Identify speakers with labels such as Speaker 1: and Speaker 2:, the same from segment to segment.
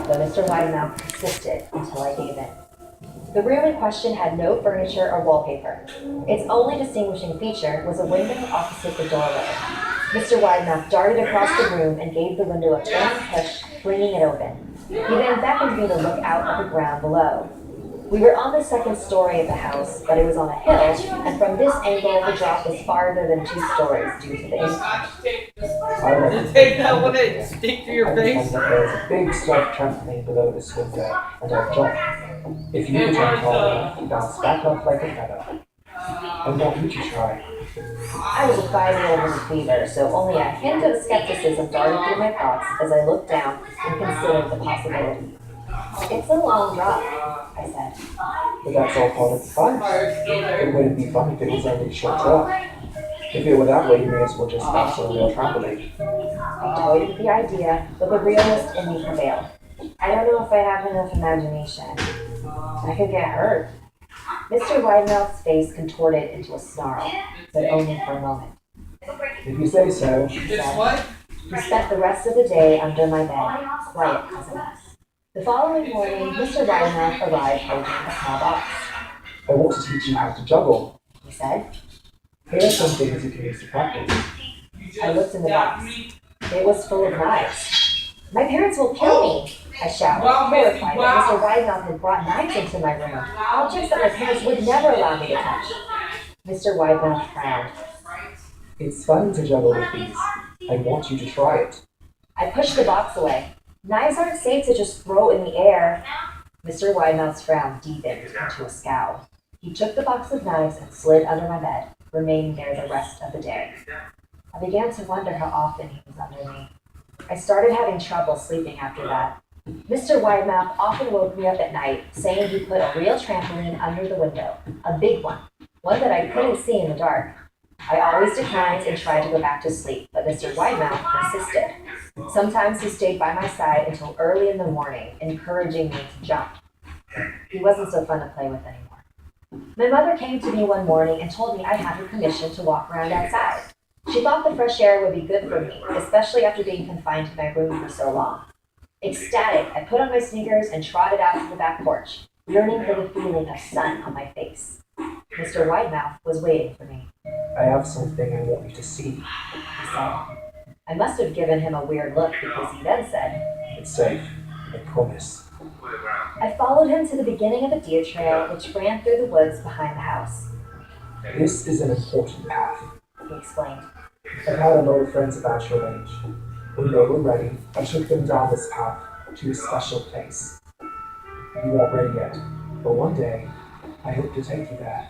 Speaker 1: but Mr. Widemouth persisted until I gave in. The room in question had no furniture or wallpaper. Its only distinguishing feature was a window opposite the doorway. Mr. Widemouth darted across the room and gave the window a firm push, flinging it open. He then beckoned me to look out at the ground below. We were on the second story of the house, but it was on a hill, and from this angle the drop was farther than 2 stories due to the impact.
Speaker 2: Take that one and stick to your face.
Speaker 3: There's a big soft trampoline below this window, and I've jumped. If you could jump hard enough, you bounce back up like a feather. I want you to try.
Speaker 1: I was a 5-year-old with a fever, so only a hint of skepticism darted through my thoughts as I looked down and considered the possibility. It's a long drop, I said.
Speaker 3: But that's all part of the fun. It wouldn't be fun if it was only a short drop. If it were that way, you may as well just bounce on a real trampoline.
Speaker 1: I toyed with the idea, but the realist in me prevailed. I don't know if I have enough imagination. I could get hurt. Mr. Widemouth's face contorted into a snarl, but only for a moment.
Speaker 3: If you say so.
Speaker 1: He said. He spent the rest of the day under my bed, quiet as a mouse. The following morning, Mr. Widemouth arrived holding a small box.
Speaker 3: I want to teach you how to juggle,
Speaker 1: He said.
Speaker 3: Here are some things you can use to practice.
Speaker 1: I looked in the box. It was full of knives. My parents will kill me, I shouted, horrified that Mr. Widemouth had brought knives into my room, objects that my parents would never allow me to touch. Mr. Widemouth frowned.
Speaker 3: It's fun to juggle with these. I want you to try it.
Speaker 1: I pushed the box away. Knives aren't safe to just throw in the air. Mr. Widemouth's frown deepened into a scowl. He took the box of knives and slid under my bed, remaining there the rest of the day. I began to wonder how often he was under me. I started having trouble sleeping after that. Mr. Widemouth often woke me up at night, saying he put a real trampoline under the window, a big one that I couldn't see in the dark. I always declined and tried to go back to sleep, but Mr. Widemouth persisted. Sometimes he stayed by my side until early in the morning, encouraging me to jump. He wasn't so fun to play with anymore. My mother came to me one morning and told me I had her permission to walk around outside. She thought the fresh air would be good for me, especially after being confined to my room for so long. Ecstatic, I put on my sneakers and trotted out to the back porch, yearning for the feeling of sun on my face. Mr. Widemouth was waiting for me.
Speaker 3: I have something I want you to see,
Speaker 1: He said. I must have given him a weird look because he then said,
Speaker 3: It's safe, I promise.
Speaker 1: I followed him to the beginning of a deer trail which ran through the woods behind the house.
Speaker 3: This is an important path.
Speaker 1: He explained.
Speaker 3: I've had a lot of friends about your age. When they were ready, I took them down this path to a special place. You aren't ready yet, but one day, I hope to take you there.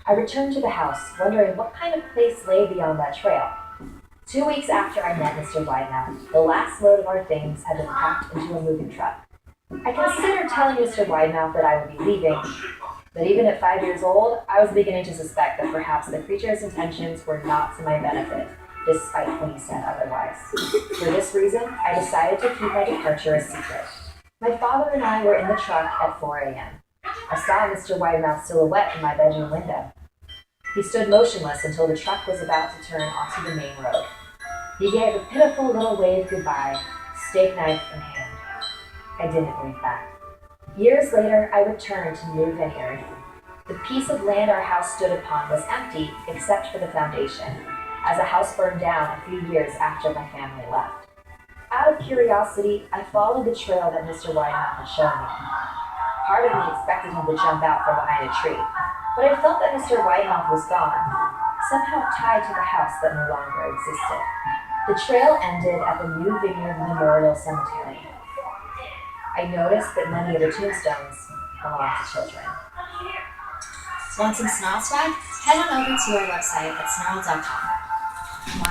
Speaker 1: I returned to the house, wondering what kind of place lay beyond that trail. 2 weeks after I met Mr. Widemouth, the last load of our things had been packed into a moving truck. I considered telling Mr. Widemouth that I would be leaving, but even at 5 years old, I was beginning to suspect that perhaps the creature's intentions were not to my benefit, despite when he said otherwise. For this reason, I decided to keep my departure a secret. My father and I were in the truck at 4 a.m. I saw Mr. Widemouth's silhouette in my bedroom window. He stood motionless until the truck was about to turn onto the main road. He gave a pitiful little wave goodbye, steak knife in hand. I didn't wave back. Years later, I returned to New Vineyard. The piece of land our house stood upon was empty except for the foundation, as a house burned down a few years after my family left. Out of curiosity, I followed the trail that Mr. Widemouth had shown me. Part of me expected him to jump out from behind a tree, but I felt that Mr. Widemouth was gone, somehow tied to the house that no longer existed. The trail ended at the New Vineyard Memorial Cemetery. I noticed that many of the tombstones belong to children.
Speaker 4: Want some Snarl swag? Head on over to our website at snarl.com.